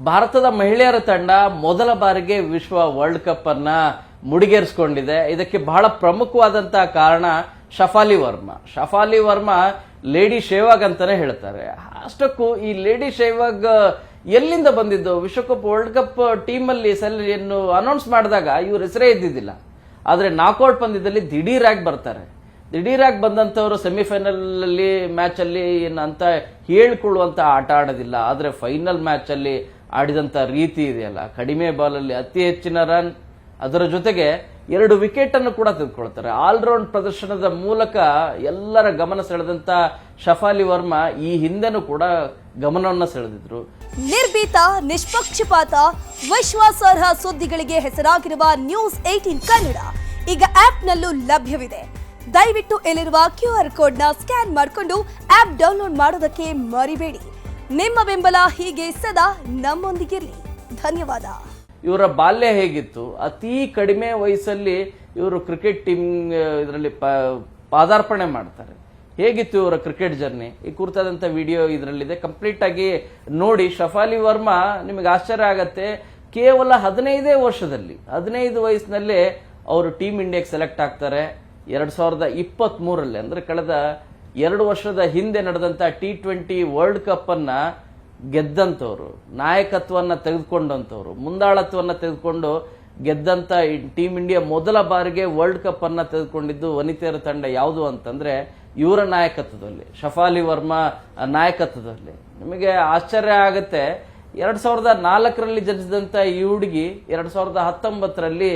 ಭಾರತದ ಮಹಿಳೆಯರ ತಂಡ ಮೊದಲ ಬಾರಿಗೆ ವಿಶ್ವ ವರ್ಲ್ಡ್ ಕಪ್ ಅನ್ನ ಮುಡಿಗೇರಿಸಿಕೊಂಡಿದೆ. ಇದಕ್ಕೆ ಬಹಳ ಪ್ರಮುಖವಾದಂತಹ ಕಾರಣ ಶಫಾಲಿ ವರ್ಮಾ ಲೇಡಿ ಶೇವಾಗ್ ಅಂತಾನೆ ಹೇಳ್ತಾರೆ. ಅಷ್ಟಕ್ಕೂ ಈ ಲೇಡಿ ಶೇವಾಗ್ ಎಲ್ಲಿಂದ ಬಂದಿದ್ದು? ವಿಶ್ವಕಪ್ ವರ್ಲ್ಡ್ ಕಪ್ ಟೀಮ್ ಅಲ್ಲಿ ಅನೌನ್ಸ್ ಮಾಡಿದಾಗ ಇವ್ರ ಹೆಸರೇ ಇದ್ದಿದ್ದಿಲ್ಲ. ಆದ್ರೆ ನಾಕ್ಔಟ್ ಪಂದ್ಯದಲ್ಲಿ ದಿಢೀರಾಗಿ ಬರ್ತಾರೆ. ದಿಢೀರಾಗಿ ಬಂದಂತವರು ಸೆಮಿಫೈನಲ್ ಅಲ್ಲಿ ಮ್ಯಾಚ್ ಅಲ್ಲಿ ಅಂತ ಹೇಳ್ಕೊಳ್ಳುವಂತ ಆಟ ಆಡೋದಿಲ್ಲ. ಆದ್ರೆ ಫೈನಲ್ ಮ್ಯಾಚ್ ಅಲ್ಲಿ ಆಡಿದಂತ ರೀತಿ ಇದೆಯಲ್ಲ, ಕಡಿಮೆ ಬಾಲ್ ಅಲ್ಲಿ ಅತಿ ಹೆಚ್ಚಿನ ರನ್, ಅದರ ಜೊತೆಗೆ 2 ವಿಕೆಟ್ ಅನ್ನು ಕೂಡ ತೆಗೆದುಕೊಳ್ತಾರೆ. ಆಲ್ರೌಂಡ್ ಪ್ರದರ್ಶನದ ಮೂಲಕ ಎಲ್ಲರ ಗಮನ ಸೆಳೆದಂತ ಶಫಾಲಿ ವರ್ಮಾ ಈ ಹಿಂದೆನೂ ಕೂಡ ಗಮನವನ್ನ ಸೆಳೆದಿದ್ರು. ನಿರ್ಭೀತ, ನಿಷ್ಪಕ್ಷಪಾತ, ವಿಶ್ವಾಸಾರ್ಹ ಸುದ್ದಿಗಳಿಗೆ ಹೆಸರಾಗಿರುವ ನ್ಯೂಸ್ 18 ಕನ್ನಡ ಈಗ ಆಪ್ನಲ್ಲೂ ಲಭ್ಯವಿದೆ. ದಯವಿಟ್ಟು ಇಲ್ಲಿರುವ QR ಕೋಡ್ನ ಸ್ಕ್ಯಾನ್ ಮಾಡಿಕೊಂಡು ಆಪ್ ಡೌನ್ಲೋಡ್ ಮಾಡೋದಕ್ಕೆ ಮರಿಬೇಡಿ. ನಿಮ್ಮ ಬೆಂಬಲ ಹೀಗೆ ಸದಾ ನಮ್ಮೊಂದಿಗಿರಲಿ. ಧನ್ಯವಾದ. ಇವರ ಬಾಲ್ಯ ಹೇಗಿತ್ತು? ಅತಿ ಕಡಿಮೆ ವಯಸ್ಸಲ್ಲಿ ಇವರು ಕ್ರಿಕೆಟ್ ಟೀಮ್ ಇದರಲ್ಲಿ ಪಾದಾರ್ಪಣೆ ಮಾಡ್ತಾರೆ. ಹೇಗಿತ್ತು ಇವರ ಕ್ರಿಕೆಟ್ ಜರ್ನಿ? ಈ ಕುರಿತಾದಂತ ವಿಡಿಯೋ ಇದರಲ್ಲಿದೆ, ಕಂಪ್ಲೀಟ್ ಆಗಿ ನೋಡಿ. ಶಫಾಲಿ ವರ್ಮಾ ನಿಮಗೆ ಆಶ್ಚರ್ಯ ಆಗತ್ತೆ, ಕೇವಲ 15 ವರ್ಷದಲ್ಲಿ 15 ವಯಸ್ಸಿನಲ್ಲೇ ಅವರು ಟೀಮ್ ಇಂಡಿಯಾಗೆ ಸೆಲೆಕ್ಟ್ ಆಗ್ತಾರೆ. 2023ರಲ್ಲಿ ಅಂದ್ರೆ ಕಳೆದ 2 ವರ್ಷದ ಹಿಂದೆ ನಡೆದಂತ T20 ವರ್ಲ್ಡ್ ಕಪ್ ಅನ್ನ ಗೆದ್ದಂತವ್ರು, ನಾಯಕತ್ವನ್ನ ತೆಗೆದುಕೊಂಡಂತವ್ರು, ಮುಂದಾಳತ್ವನ್ನ ತೆಗೆದುಕೊಂಡು ಗೆದ್ದಂತ ಟೀಮ್ ಇಂಡಿಯಾ ಮೊದಲ ಬಾರಿಗೆ ವರ್ಲ್ಡ್ ಕಪ್ ಅನ್ನ ತೆಗೆದುಕೊಂಡಿದ್ದು ವನಿತೆಯರ ತಂಡ ಯಾವುದು ಅಂತಂದ್ರೆ ಇವರ ನಾಯಕತ್ವದಲ್ಲಿ, ಶಫಾಲಿ ವರ್ಮಾ ನಾಯಕತ್ವದಲ್ಲಿ. ನಿಮಗೆ ಆಶ್ಚರ್ಯ ಆಗತ್ತೆ, 2004ರಲ್ಲಿ ಜನಿಸಿದಂತ ಈ ಹುಡುಗಿ 2019ರಲ್ಲಿ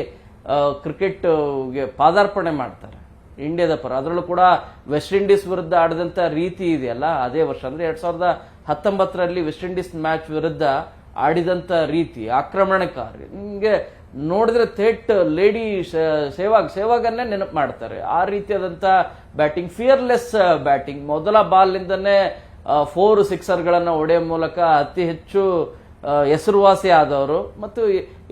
ಕ್ರಿಕೆಟ್ಗೆ ಪಾದಾರ್ಪಣೆ ಮಾಡ್ತಾರೆ ಇಂಡಿಯಾದ ಪರ. ಅದರಲ್ಲೂ ಕೂಡ ವೆಸ್ಟ್ ಇಂಡೀಸ್ ವಿರುದ್ಧ ಆಡಿದಂತ ರೀತಿ ಇದೆಯಲ್ಲ, ಅದೇ ವರ್ಷ ಅಂದ್ರೆ 2019ರಲ್ಲಿ ವೆಸ್ಟ್ ಇಂಡೀಸ್ ಮ್ಯಾಚ್ ವಿರುದ್ಧ ಆಡಿದಂತ ರೀತಿ ಆಕ್ರಮಣಕಾರಿ. ನಿಮ್ಗೆ ನೋಡಿದ್ರೆ ಥೇಟ್ ಲೇಡಿ ಸೇವಾಗ್ ಅನ್ನೇ ನೆನಪು ಮಾಡ್ತಾರೆ. ಆ ರೀತಿಯಾದಂತ ಬ್ಯಾಟಿಂಗ್, ಫಿಯರ್ಲೆಸ್ ಬ್ಯಾಟಿಂಗ್. ಮೊದಲ ಬಾಲ್ ನಿಂದನೇ 4 ಸಿಕ್ಸರ್ಗಳನ್ನ ಹೊಡೆಯುವ ಮೂಲಕ ಅತಿ ಹೆಚ್ಚು ಹೆಸರುವಾಸಿ ಆದವರು. ಮತ್ತು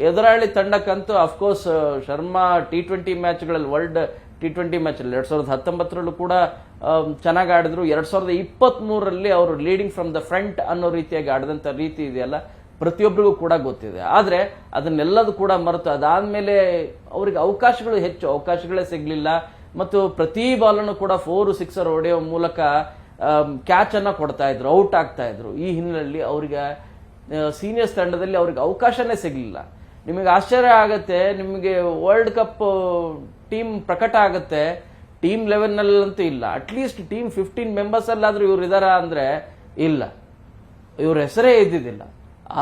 ಎದುರಾಳಿ ತಂಡಕ್ಕಂತೂ ಅಫ್ಕೋರ್ಸ್ ಶರ್ಮಾ T20 ಮ್ಯಾಚ್ಗಳಲ್ಲಿ, ವರ್ಲ್ಡ್ T20 ಮ್ಯಾಚ್ ಅಲ್ಲಿ 2019ರಲ್ಲೂ ಕೂಡ ಚೆನ್ನಾಗಿ ಆಡಿದ್ರು. 2023ರಲ್ಲಿ ಅವರು ಲೀಡಿಂಗ್ ಫ್ರಮ್ ದ ಫ್ರಂಟ್ ಅನ್ನೋ ರೀತಿಯಾಗಿ ಆಡಿದಂತ ರೀತಿ ಇದೆಯಲ್ಲ, ಪ್ರತಿಯೊಬ್ಬರಿಗೂ ಕೂಡ ಗೊತ್ತಿದೆ. ಆದ್ರೆ ಅದನ್ನೆಲ್ಲದೂ ಕೂಡ ಮರೆತು ಅದಾದ್ಮೇಲೆ ಅವರಿಗೆ ಅವಕಾಶಗಳೇ ಸಿಗ್ಲಿಲ್ಲ. ಮತ್ತು ಪ್ರತಿ ಬಾಲನ್ನು ಕೂಡ 4 ಸಿಕ್ಸರ್ ಹೊಡೆಯುವ ಮೂಲಕ ಕ್ಯಾಚ್ ಅನ್ನ ಕೊಡ್ತಾ ಇದ್ರು, ಔಟ್ ಆಗ್ತಾ ಇದ್ರು. ಈ ಹಿನ್ನೆಲೆಯಲ್ಲಿ ಅವರಿಗೆ ಸೀನಿಯರ್ಸ್ ತಂಡದಲ್ಲಿ ಅವ್ರಿಗೆ ಅವಕಾಶನೇ ಸಿಗ್ಲಿಲ್ಲ. ನಿಮಗೆ ಆಶ್ಚರ್ಯ ಆಗತ್ತೆ, ನಿಮಗೆ ವರ್ಲ್ಡ್ ಕಪ್ ಟೀಮ್ ಪ್ರಕಟ ಆಗತ್ತೆ, ಟೀಮ್ 11 ನಲ್ಲಂತೂ ಇಲ್ಲ, ಅಟ್ಲೀಸ್ಟ್ ಟೀಮ್ 15 ಮೆಂಬರ್ಸ್ ಅಲ್ಲಾದ್ರೂ ಇವ್ರು ಇದಾರ ಅಂದ್ರೆ ಇಲ್ಲ, ಇವ್ರ ಹೆಸರೇ ಇದ್ದಿದ್ದಿಲ್ಲ.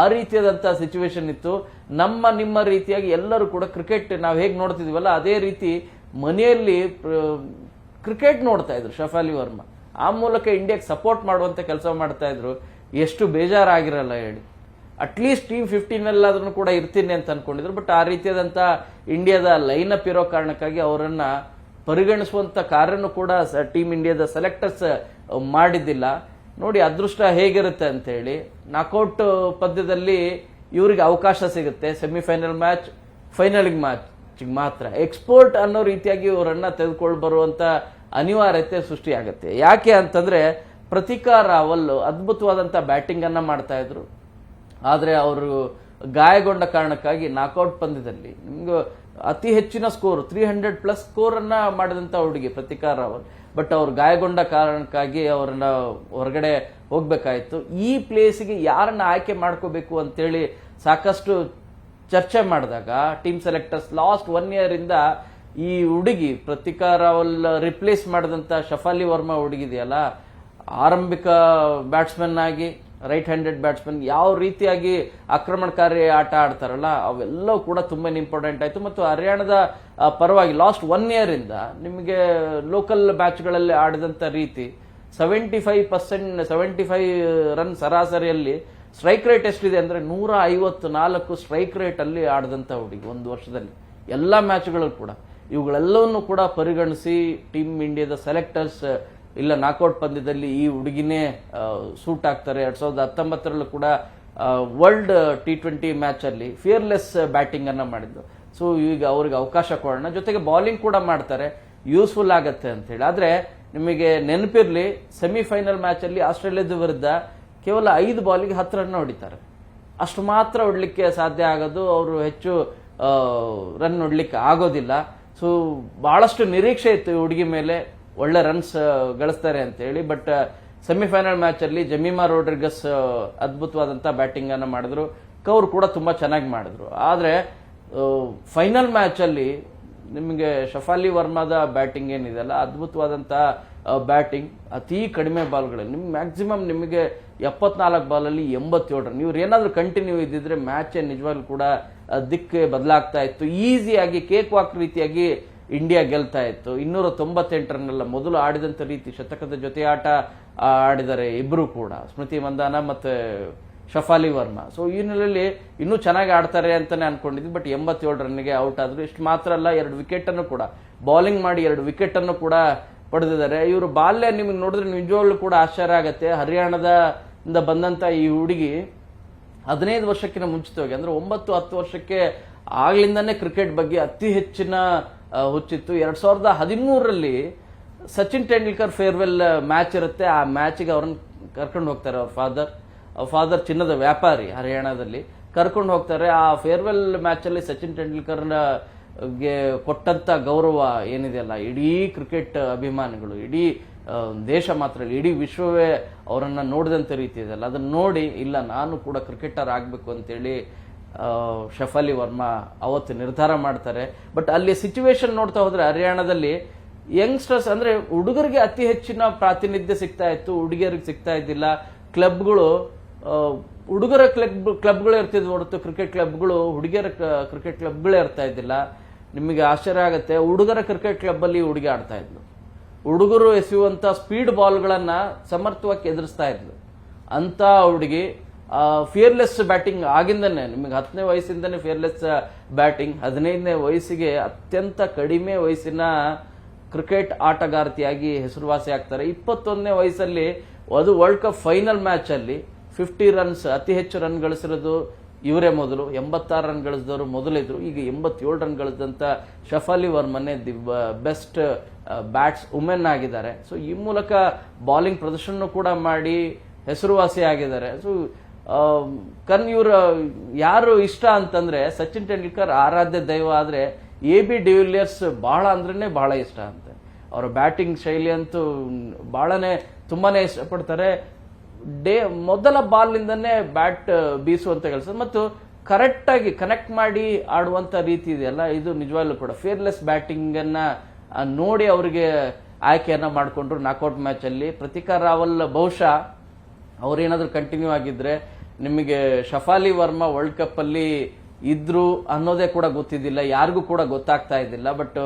ಆ ರೀತಿಯಾದಂತಹ ಸಿಚುವೇಶನ್ ಇತ್ತು. ನಿಮ್ಮ ರೀತಿಯಾಗಿ ಎಲ್ಲರೂ ಕೂಡ ಕ್ರಿಕೆಟ್ ನಾವು ಹೇಗೆ ನೋಡ್ತಿದೀವಲ್ಲ, ಅದೇ ರೀತಿ ಮನೆಯಲ್ಲಿ ಕ್ರಿಕೆಟ್ ನೋಡ್ತಾ ಇದ್ರು ಶಫಾಲಿ ವರ್ಮಾ. ಆ ಮೂಲಕ ಇಂಡಿಯಾಗೆ ಸಪೋರ್ಟ್ ಮಾಡುವಂತ ಕೆಲಸ ಮಾಡ್ತಾ ಇದ್ರು. ಎಷ್ಟು ಬೇಜಾರಾಗಿರಲ್ಲ ಹೇಳಿ. ಅಟ್ಲೀಸ್ಟ್ ಟೀಮ್ 15 ಅಲ್ಲಾದ್ರೂ ಕೂಡ ಇರ್ತೀನಿ ಅಂತ ಅನ್ಕೊಂಡಿದ್ರು. ಬಟ್ ಆ ರೀತಿಯಾದಂತ ಇಂಡಿಯಾದ ಲೈನ್ ಅಪ್ ಇರೋ ಕಾರಣಕ್ಕಾಗಿ ಅವರನ್ನ ಪರಿಗಣಿಸುವಂತ ಕಾರ್ಯನೂ ಕೂಡ ಟೀಮ್ ಇಂಡಿಯಾದ ಸೆಲೆಕ್ಟರ್ಸ್ ಮಾಡಿದ್ದಿಲ್ಲ. ನೋಡಿ ಅದೃಷ್ಟ ಹೇಗಿರುತ್ತೆ ಅಂತ ಹೇಳಿ. ನಾಕ್ಔಟ್ ಪದ್ಯದಲ್ಲಿ ಇವರಿಗೆ ಅವಕಾಶ ಸಿಗುತ್ತೆ, ಸೆಮಿಫೈನಲ್ ಮ್ಯಾಚ್, ಫೈನಲ್ ಮ್ಯಾಚ್ ಮಾತ್ರ. ಎಕ್ಸ್ಪೋರ್ಟ್ ಅನ್ನೋ ರೀತಿಯಾಗಿ ಇವರನ್ನ ತೆಗೆದುಕೊಂಡು ಬರುವಂತ ಅನಿವಾರ್ಯತೆ ಸೃಷ್ಟಿಯಾಗುತ್ತೆ. ಯಾಕೆ ಅಂತಂದ್ರೆ ಪ್ರತಿಕಾ ರಾವಲ್ ಅದ್ಭುತವಾದಂತ ಬ್ಯಾಟಿಂಗ್ ಅನ್ನ ಮಾಡ್ತಾ ಇದ್ರು. ಆದ್ರೆ ಅವರು ಗಾಯಗೊಂಡ ಕಾರಣಕ್ಕಾಗಿ ನಾಕ್ಔಟ್ ಪಂದ್ಯದಲ್ಲಿ ನಿಮ್ಗೆ ಅತಿ ಹೆಚ್ಚಿನ ಸ್ಕೋರ್ 300+ ಸ್ಕೋರ್ ಅನ್ನ ಮಾಡಿದಂತ ಹುಡುಗಿ ಪ್ರತಿಕಾ ರಾವಲ್. ಬಟ್ ಅವ್ರು ಗಾಯಗೊಂಡ ಕಾರಣಕ್ಕಾಗಿ ಅವರನ್ನ ಹೊರಗಡೆ ಹೋಗ್ಬೇಕಾಯ್ತು. ಈ ಪ್ಲೇಸ್ಗೆ ಯಾರನ್ನ ಆಯ್ಕೆ ಮಾಡ್ಕೋಬೇಕು ಅಂತೇಳಿ ಸಾಕಷ್ಟು ಚರ್ಚೆ ಮಾಡಿದಾಗ ಟೀಮ್ ಸೆಲೆಕ್ಟರ್ಸ್ ಲಾಸ್ಟ್ 1 year ಇಂದ ಈ ಹುಡುಗಿ ಪ್ರತಿಕಾ ರಾವಲ್ ರಿಪ್ಲೇಸ್ ಮಾಡಿದಂತ ಶಫಾಲಿ ವರ್ಮಾ ಹುಡುಗಿದೆಯಲ್ಲ, ಆರಂಭಿಕ ಬ್ಯಾಟ್ಸ್ಮನ್ ಆಗಿ, ರೈಟ್ ಹ್ಯಾಂಡೆಡ್ ಬ್ಯಾಟ್ಸ್ಮನ್, ಯಾವ ರೀತಿಯಾಗಿ ಆಕ್ರಮಣಕಾರಿ ಆಟ ಆಡ್ತಾರಲ್ಲ ಅವೆಲ್ಲವೂ ಕೂಡ ತುಂಬಾ ಇಂಪಾರ್ಟೆಂಟ್ ಆಯ್ತು. ಮತ್ತು ಹರಿಯಾಣದ ಪರವಾಗಿ ಲಾಸ್ಟ್ 1 year ಇಂದ ನಿಮಗೆ ಲೋಕಲ್ ಮ್ಯಾಚ್ಗಳಲ್ಲಿ ಆಡಿದಂತ ರೀತಿ 75 ರನ್ ಸರಾಸರಿಯಲ್ಲಿ ಸ್ಟ್ರೈಕ್ ರೇಟ್ ಎಷ್ಟಿದೆ ಅಂದ್ರೆ 154 ಸ್ಟ್ರೈಕ್ ರೇಟ್ ಅಲ್ಲಿ ಆಡಿದಂತ ಹುಡುಗಿ ಒಂದು ವರ್ಷದಲ್ಲಿ ಎಲ್ಲಾ ಮ್ಯಾಚ್ಗಳಲ್ಲೂ ಕೂಡ. ಇವುಗಳೆಲ್ಲವನ್ನೂ ಕೂಡ ಪರಿಗಣಿಸಿ ಟೀಮ್ ಇಂಡಿಯಾದ ಸೆಲೆಕ್ಟರ್ಸ್ ಇಲ್ಲ, ನಾಕ್ಔಟ್ ಪಂದ್ಯದಲ್ಲಿ ಈ ಹುಡುಗಿನೇ ಸೂಟ್ ಆಗ್ತಾರೆ. 2019ರಲ್ಲೂ ಕೂಡ ವರ್ಲ್ಡ್ T20 ಮ್ಯಾಚ್ ಅಲ್ಲಿ ಫಿಯರ್ಲೆಸ್ ಬ್ಯಾಟಿಂಗ್ ಅನ್ನ ಮಾಡಿದ್ದು. ಸೊ ಈಗ ಅವ್ರಿಗೆ ಅವಕಾಶ ಕೊಡೋಣ, ಜೊತೆಗೆ ಬೌಲಿಂಗ್ ಕೂಡ ಮಾಡ್ತಾರೆ, ಯೂಸ್ಫುಲ್ ಆಗತ್ತೆ ಅಂತ ಹೇಳಿ. ಆದ್ರೆ ನಿಮಗೆ ನೆನಪಿರ್ಲಿ, ಸೆಮಿಫೈನಲ್ ಮ್ಯಾಚ್ ಅಲ್ಲಿ ಆಸ್ಟ್ರೇಲಿಯಾದ ವಿರುದ್ಧ ಕೇವಲ 5 ಬಾಲಿಗೆ 10 ರನ್ ಹೊಡಿತಾರೆ. ಅಷ್ಟು ಮಾತ್ರ ಹೊಡ್ಲಿಕ್ಕೆ ಸಾಧ್ಯ ಆಗೋದು, ಅವರು ಹೆಚ್ಚು ರನ್ ಹೊಡ್ಲಿಕ್ಕೆ ಆಗೋದಿಲ್ಲ. ಸೊ ಬಹಳಷ್ಟು ನಿರೀಕ್ಷೆ ಇತ್ತು ಈ ಹುಡುಗಿ ಮೇಲೆ, ಒಳ್ಳೆ ರನ್ಸ್ ಗಳಿಸ್ತಾರೆ ಅಂತೇಳಿ. ಬಟ್ ಸೆಮಿಫೈನಲ್ ಮ್ಯಾಚ್ ಅಲ್ಲಿ ಜಮೀಮಾ ರೋಡ್ರಿಗಸ್ ಅದ್ಭುತವಾದಂತ ಬ್ಯಾಟಿಂಗ್ ಅನ್ನ ಮಾಡಿದ್ರು, ಕೌರ್ ಕೂಡ ತುಂಬಾ ಚೆನ್ನಾಗಿ ಮಾಡಿದ್ರು. ಆದ್ರೆ ಫೈನಲ್ ಮ್ಯಾಚ್ ಅಲ್ಲಿ ನಿಮಗೆ ಶಫಾಲಿ ವರ್ಮಾದ ಬ್ಯಾಟಿಂಗ್ ಏನಿದೆಲ್ಲ, ಅದ್ಭುತವಾದಂತಹ ಬ್ಯಾಟಿಂಗ್, ಅತಿ ಕಡಿಮೆ ಬಾಲ್ಗಳಲ್ಲಿ ಮ್ಯಾಕ್ಸಿಮಮ್ ನಿಮಗೆ 74 ಬಾಲಲ್ಲಿ 87 ರನ್. ಇವ್ರು ಏನಾದ್ರೂ ಕಂಟಿನ್ಯೂ ಇದ್ದಿದ್ರೆ ಮ್ಯಾಚ್ ನಿಜವಾಗ್ಲೂ ಕೂಡ ದಿಕ್ಕೆ ಬದಲಾಗ್ತಾ ಇತ್ತು. ಈಸಿಯಾಗಿ ಕೇಕ್ ವಾಕ್ ರೀತಿಯಾಗಿ ಇಂಡಿಯಾ ಗೆಲ್ತಾ ಇತ್ತು. 298 ರನ್ ಅಲ್ಲ, ಮೊದಲು ಆಡಿದಂತ ರೀತಿ ಶತಕದ ಜೊತೆ ಆಟ ಆಡಿದ್ದಾರೆ ಇಬ್ರು ಕೂಡ, ಸ್ಮೃತಿ ಮಂದಾನ ಮತ್ತೆ ಶಫಾಲಿ ವರ್ಮಾ. ಸೊ ಈ ನೆಲೆಯಲ್ಲಿ ಇನ್ನೂ ಚೆನ್ನಾಗಿ ಆಡ್ತಾರೆ ಅಂತಾನೆ ಅನ್ಕೊಂಡಿದ್ವಿ. ಬಟ್ 87 ರನ್ಗೆ ಔಟ್ ಆದ್ರು. ಇಷ್ಟು ಮಾತ್ರ ಅಲ್ಲ, 2 ವಿಕೆಟ್ ಅನ್ನು ಕೂಡ ಬೌಲಿಂಗ್ ಮಾಡಿ 2 ವಿಕೆಟ್ ಅನ್ನು ಕೂಡ ಪಡೆದಿದ್ದಾರೆ. ಇವರು ಬಾಲ್ಯ ನಿಮ್ಗೆ ನೋಡಿದ್ರೆ ನಿಜವಾಗ್ಲೂ ಕೂಡ ಆಶ್ಚರ್ಯ ಆಗತ್ತೆ. ಹರಿಯಾಣದ ಬಂದಂತ ಈ ಹುಡುಗಿ 15 ವರ್ಷಕ್ಕಿಂತ ಮುಂಚಿತವಾಗಿ, ಅಂದ್ರೆ 9-10 ವರ್ಷಕ್ಕೆ ಆಗ್ಲಿಂದಾನೇ ಕ್ರಿಕೆಟ್ ಬಗ್ಗೆ ಅತಿ ಹೆಚ್ಚಿನ ಹುಚ್ಚಿತ್ತು. 2013ರಲ್ಲಿ ಸಚಿನ್ ತೆಂಡೂಲ್ಕರ್ ಫೇರ್ವೆಲ್ ಮ್ಯಾಚ್ ಇರುತ್ತೆ. ಆ ಮ್ಯಾಚ್ಗೆ ಅವ್ರನ್ನ ಕರ್ಕೊಂಡು ಹೋಗ್ತಾರೆ. ಅವ್ರ ಫಾದರ್ ಚಿನ್ನದ ವ್ಯಾಪಾರಿ ಹರಿಯಾಣದಲ್ಲಿ, ಕರ್ಕೊಂಡು ಹೋಗ್ತಾರೆ. ಆ ಫೇರ್ವೆಲ್ ಮ್ಯಾಚ್ ಅಲ್ಲಿ ಸಚಿನ್ ತೆಂಡೂಲ್ಕರ್ ಗೆ ಕೊಟ್ಟಂತ ಗೌರವ ಏನಿದೆಯಲ್ಲ, ಇಡೀ ಕ್ರಿಕೆಟ್ ಅಭಿಮಾನಿಗಳು, ಇಡೀ ದೇಶ ಮಾತ್ರ ಇಡೀ ವಿಶ್ವವೇ ಅವರನ್ನ ನೋಡಿದಂತ ರೀತಿ ಇದೆಯಲ್ಲ, ಅದನ್ನ ನೋಡಿ ಇಲ್ಲ ನಾನು ಕೂಡ ಕ್ರಿಕೆಟರ್ ಆಗ್ಬೇಕು ಅಂತೇಳಿ ಶಫಾಲಿ ವರ್ಮಾ ಅವತ್ತು ನಿರ್ಧಾರ ಮಾಡ್ತಾರೆ. ಬಟ್ ಅಲ್ಲಿ ಸಿಚುವೇಶನ್ ನೋಡ್ತಾ ಹೋದ್ರೆ ಹರಿಯಾಣದಲ್ಲಿ ಯಂಗ್ಸ್ಟರ್ಸ್ ಅಂದ್ರೆ ಹುಡುಗರಿಗೆ ಅತಿ ಹೆಚ್ಚಿನ ಪ್ರಾತಿನಿಧ್ಯ ಸಿಗ್ತಾ ಇತ್ತು, ಹುಡುಗಿಯರಿಗೆ ಸಿಗ್ತಾ ಇದ್ದಿಲ್ಲ. ಕ್ಲಬ್ಗಳು ಹುಡುಗರ ಕ್ಲಬ್ಗಳು ಇರ್ತಿದ್ವು ಹೊರತು ಕ್ರಿಕೆಟ್ ಕ್ಲಬ್ಗಳು ಹುಡುಗಿಯರ ಕ್ರಿಕೆಟ್ ಕ್ಲಬ್ಗಳೇ ಇರ್ತಾ ಇದ್ದಿಲ್ಲ. ನಿಮಗೆ ಆಶ್ಚರ್ಯ ಆಗುತ್ತೆ, ಹುಡುಗರ ಕ್ರಿಕೆಟ್ ಕ್ಲಬ್ ಅಲ್ಲಿ ಹುಡುಗಿ ಆಡ್ತಾ ಇದ್ಲು. ಹುಡುಗರು ಎಸೆಯುವಂತ ಸ್ಪೀಡ್ ಬಾಲ್ಗಳನ್ನ ಸಮರ್ಥವಾಗಿ ಎದುರಿಸ್ತಾ ಇದ್ಲು. ಅಂತ ಹುಡುಗಿ ಫಿಯರ್ಲೆಸ್ ಬ್ಯಾಟಿಂಗ್ ಆಗಿಂದನೇ, ನಿಮಗೆ 10ನೇ ವಯಸ್ಸಿಂದನೇ ಫಿಯರ್ಲೆಸ್ ಬ್ಯಾಟಿಂಗ್, 15ನೇ ವಯಸ್ಸಿಗೆ ಅತ್ಯಂತ ಕಡಿಮೆ ವಯಸ್ಸಿನ ಕ್ರಿಕೆಟ್ ಆಟಗಾರ್ತಿಯಾಗಿ ಹೆಸರುವಾಸಿ ಆಗ್ತಾರೆ. 21ನೇ ವಯಸ್ಸಲ್ಲಿ ಅದು ವರ್ಲ್ಡ್ ಕಪ್ ಫೈನಲ್ ಮ್ಯಾಚ್ ಅಲ್ಲಿ 50 ರನ್ಸ್, ಅತಿ ಹೆಚ್ಚು ರನ್ ಗಳಿಸಿರೋದು ಇವರೇ ಮೊದಲು. 86 ರನ್ ಗಳಿಸಿದವರು ಮೊದಲಿದ್ರು. ಈಗ 87 ರನ್ ಗಳಿಸಿದಂತ ಶಫಾಲಿ ವರ್ಮನೆ ದಿ ಬೆಸ್ಟ್ ಬ್ಯಾಟ್ಸ್ ವುಮೆನ್ ಆಗಿದ್ದಾರೆ. ಸೊ ಈ ಮೂಲಕ ಬೌಲಿಂಗ್ ಪ್ರದರ್ಶನ ಕೂಡ ಮಾಡಿ ಹೆಸರುವಾಸಿ ಆಗಿದ್ದಾರೆ. ಸೊ ಇವ್ರ ಯಾರು ಇಷ್ಟ ಅಂತಂದ್ರೆ ಸಚಿನ್ ತೆಂಡೂಲ್ಕರ್ ಆರಾಧ್ಯ ದೈವ, ಆದ್ರೆ AB ಡಿವಿಲಿಯರ್ಸ್ ಬಹಳ ಅಂದ್ರೇನೆ ಬಹಳ ಇಷ್ಟ ಅಂತೆ. ಅವರ ಬ್ಯಾಟಿಂಗ್ ಶೈಲಿ ಅಂತೂ ತುಂಬಾನೇ ಇಷ್ಟಪಡ್ತಾರೆ. ಮೊದಲ ಬಾಲ್ ನಿಂದನೇ ಬ್ಯಾಟ್ ಬೀಸುವಂತ ಕೆಲಸ ಮತ್ತು ಕರೆಕ್ಟ್ ಆಗಿ ಕನೆಕ್ಟ್ ಮಾಡಿ ಆಡುವಂತ ರೀತಿ ಇದೆಯಲ್ಲ, ಇದು ನಿಜವಾಗ್ಲೂ ಕೂಡ ಫೇರ್ಲೆಸ್ ಬ್ಯಾಟಿಂಗ್ ಅನ್ನ ನೋಡಿ ಅವರಿಗೆ ಆಯ್ಕೆಯನ್ನ ಮಾಡಿಕೊಂಡ್ರು ನಾಕ್ಔಟ್ ಮ್ಯಾಚ್ ಅಲ್ಲಿ. ಪ್ರತಿಕಾ ರಾವಲ್ ಬಹುಶಃ ಅವ್ರೇನಾದ್ರೂ ಕಂಟಿನ್ಯೂ ಆಗಿದ್ರೆ ನಿಮಗೆ ಶಫಾಲಿ ವರ್ಮಾ ವರ್ಲ್ಡ್ ಕಪ್ ಅಲ್ಲಿ ಇದ್ರು ಅನ್ನೋದೇ ಕೂಡ ಗೊತ್ತಿದ್ದಿಲ್ಲ, ಯಾರಿಗೂ ಕೂಡ ಗೊತ್ತಾಗ್ತಾ ಇದ್ದಿಲ್ಲ. ಬಟ್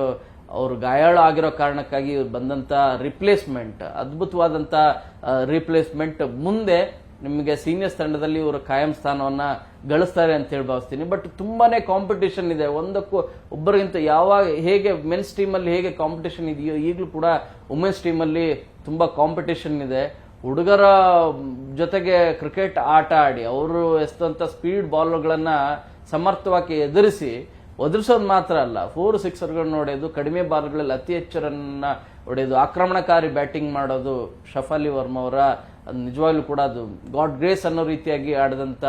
ಅವರು ಗಾಯಾಳು ಆಗಿರೋ ಕಾರಣಕ್ಕಾಗಿ ಬಂದಂತ ರಿಪ್ಲೇಸ್ಮೆಂಟ್, ಅದ್ಭುತವಾದಂತ ರಿಪ್ಲೇಸ್ಮೆಂಟ್, ಮುಂದೆ ನಿಮಗೆ ಸೀನಿಯರ್ಸ್ ತಂಡದಲ್ಲಿ ಇವರು ಕಾಯಂ ಸ್ಥಾನವನ್ನ ಗಳಿಸ್ತಾರೆ ಅಂತ ಹೇಳಿ ಭಾವಿಸ್ತೀನಿ. ಬಟ್ ತುಂಬಾನೇ ಕಾಂಪಿಟೇಷನ್ ಇದೆ, ಒಂದಕ್ಕೂ ಒಬ್ಬರಿಗಿಂತ. ಯಾವಾಗ ಹೇಗೆ ಮೆನ್ಸ್ ಟೀಮ್ ಅಲ್ಲಿ ಹೇಗೆ ಕಾಂಪಿಟೇಷನ್ ಇದೆಯೋ ಈಗಲೂ ಕೂಡ ವುಮೆನ್ಸ್ ಟೀಮ್ ಅಲ್ಲಿ ತುಂಬಾ ಕಾಂಪಿಟೇಷನ್ ಇದೆ. ಹುಡುಗರ ಜೊತೆಗೆ ಕ್ರಿಕೆಟ್ ಆಟ ಆಡಿ ಅವರು ಎಷ್ಟಂತ ಸ್ಪೀಡ್ ಬಾಲ್ಗಳನ್ನ ಸಮರ್ಥವಾಗಿ ಒದರಿಸೋದು ಮಾತ್ರ ಅಲ್ಲ, 4-6ಗಳನ್ನ ಹೊಡೆಯೋದು, ಕಡಿಮೆ ಬಾಲ್ಗಳಲ್ಲಿ ಅತಿ ಹೆಚ್ಚು ರನ್ ಹೊಡೆಯೋದು, ಆಕ್ರಮಣಕಾರಿ ಬ್ಯಾಟಿಂಗ್ ಮಾಡೋದು ಶಫಾಲಿ ವರ್ಮಾ ಅವರ ನಿಜವಾಗ್ಲೂ ಕೂಡ ಅದು ಗಾಡ್ ಗ್ರೇಸ್ ಅನ್ನೋ ರೀತಿಯಾಗಿ ಆಡಿದಂತ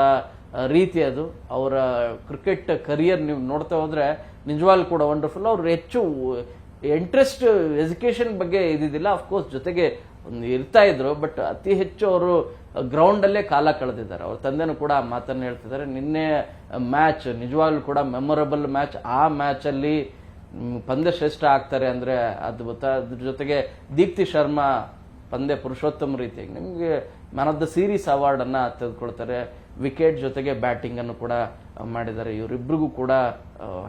ರೀತಿ ಅದು. ಅವರ ಕ್ರಿಕೆಟ್ ಕರಿಯರ್ ನೀವು ನೋಡ್ತಾ ಹೋದ್ರೆ ನಿಜವಾಗ್ಲೂ ಕೂಡ ವಂಡರ್ಫುಲ್. ಅವ್ರು ಹೆಚ್ಚು ಇಂಟ್ರೆಸ್ಟ್ ಎಜುಕೇಶನ್ ಬಗ್ಗೆ ಇದಿದ್ದಿಲ್ಲ, ಅಫ್ಕೋರ್ಸ್ ಜೊತೆಗೆ ಇರ್ತಾ ಇದ್ರು, ಬಟ್ ಅತಿ ಹೆಚ್ಚು ಅವರು ಗ್ರೌಂಡ್ ಅಲ್ಲೇ ಕಾಲ ಕಳೆದಿದ್ದಾರೆ. ಅವ್ರ ತಂದೆನೂ ಕೂಡ ಮಾತನ್ನು ಹೇಳ್ತಿದ್ದಾರೆ. ನಿನ್ನೆ ಮ್ಯಾಚ್ ನಿಜವಾಗ್ಲೂ ಕೂಡ ಮೆಮೊರಬಲ್ ಮ್ಯಾಚ್. ಆ ಮ್ಯಾಚ್ ಅಲ್ಲಿ ಪಂದ್ಯ ಶ್ರೇಷ್ಠ ಆಗ್ತಾರೆ ಅಂದ್ರೆ ಅದ್ಭುತ. ಅದ್ರ ಜೊತೆಗೆ ದೀಪ್ತಿ ಶರ್ಮಾ ಪಂದ್ಯ ಪುರುಷೋತ್ತಮ ರೀತಿಯಾಗಿ ನಿಮಗೆ man of the series award ಅನ್ನ ತೆಗೆದುಕೊಳ್ತಾರೆ. ವಿಕೆಟ್ ಜೊತೆಗೆ ಬ್ಯಾಟಿಂಗ್ ಅನ್ನು ಕೂಡ ಮಾಡಿದ್ದಾರೆ. ಇವರಿಬ್ರಿಗೂ ಕೂಡ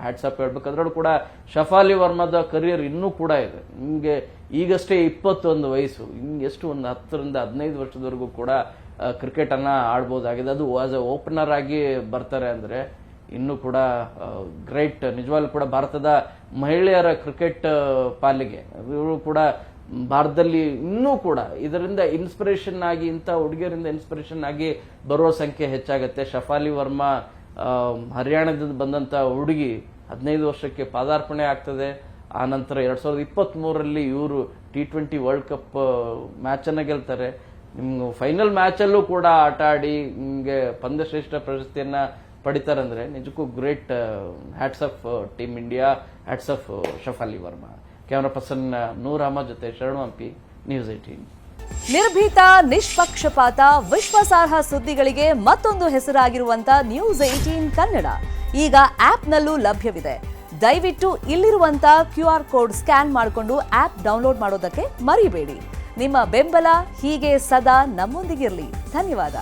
ಹ್ಯಾಟ್ಸಪ್ ಹೇಳ್ಬೇಕು. ಅದರಲ್ಲೂ ಕೂಡ ಶಫಾಲಿ ವರ್ಮಾದ ಕರಿಯರ್ ಇನ್ನೂ ಕೂಡ ಇದೆ. ನಿಮಗೆ ಈಗಷ್ಟೇ 21 ವಯಸ್ಸು, ಎಷ್ಟು ಒಂದು 10ರಿಂದ 15 ವರ್ಷದವರೆಗೂ ಕೂಡ ಕ್ರಿಕೆಟ್ ಅನ್ನ ಆಡ್ಬೋದಾಗಿದೆ. ಅದು ಆಸ್ ಎ ಓಪನರ್ ಆಗಿ ಬರ್ತಾರೆ ಅಂದ್ರೆ ಇನ್ನೂ ಕೂಡ ಗ್ರೇಟ್. ನಿಜವಾಗ್ಲೂ ಕೂಡ ಭಾರತದ ಮಹಿಳೆಯರ ಕ್ರಿಕೆಟ್ ಪಾಲಿಗೆ ಇವರು ಕೂಡ ಭಾರತದಲ್ಲಿ ಇನ್ನೂ ಕೂಡ ಇದರಿಂದ ಇನ್ಸ್ಪಿರೇಷನ್ ಆಗಿ, ಇಂಥ ಹುಡುಗಿಯರಿಂದ ಇನ್ಸ್ಪಿರೇಷನ್ ಆಗಿ ಬರುವ ಸಂಖ್ಯೆ ಹೆಚ್ಚಾಗುತ್ತೆ. ಶಫಾಲಿ ವರ್ಮಾ ಹರಿಯಾಣದಿಂದ ಬಂದಂತ ಹುಡುಗಿ 15 ವರ್ಷಕ್ಕೆ ಪಾದಾರ್ಪಣೆ ಆಗ್ತದೆ. ಆ ನಂತರ 2023ರಲ್ಲಿ ಇವರು T20 ವರ್ಲ್ಡ್ ಕಪ್ ಮ್ಯಾಚ್ ಅನ್ನ ಗೆಲ್ತಾರೆ. ನಿಮ್ಗೆ ಫೈನಲ್ ಮ್ಯಾಚಲ್ಲೂ ಕೂಡ ಆಟ ಆಡಿ ನಿಮಗೆ ಪಂದ್ಯಶ್ರೇಷ್ಠ ಪ್ರಶಸ್ತಿಯನ್ನ ಪಡಿತಾರಂದ್ರೆ ನಿಜಕ್ಕೂ great. Hats off team India, hats off Shafali Varma. Camera person Noor Ahmad ಜೊತೆ ಶರಣು ಹಂಪಿ, ನ್ಯೂಸ್ 18. ನಿರ್ಭೀತ, ನಿಷ್ಪಕ್ಷಪಾತ, ವಿಶ್ವಾಸಾರ್ಹ ಸುದ್ದಿಗಳಿಗೆ ಮತ್ತೊಂದು ಹೆಸರಾಗಿರುವಂತ ನ್ಯೂಸ್ 18 ಕನ್ನಡ ಈಗ ಆಪ್ನಲ್ಲೂ ಲಭ್ಯವಿದೆ. ದಯವಿಟ್ಟು ಇಲ್ಲಿರುವಂತ QR ಕೋಡ್ ಸ್ಕ್ಯಾನ್ ಮಾಡಿಕೊಂಡು ಆಪ್ ಡೌನ್ಲೋಡ್ ಮಾಡೋದಕ್ಕೆ ಮರಿಬೇಡಿ. ನಿಮ್ಮ ಬೆಂಬಲ ಹೀಗೆ ಸದಾ ನಮ್ಮೊಂದಿಗಿರಲಿ. ಧನ್ಯವಾದ.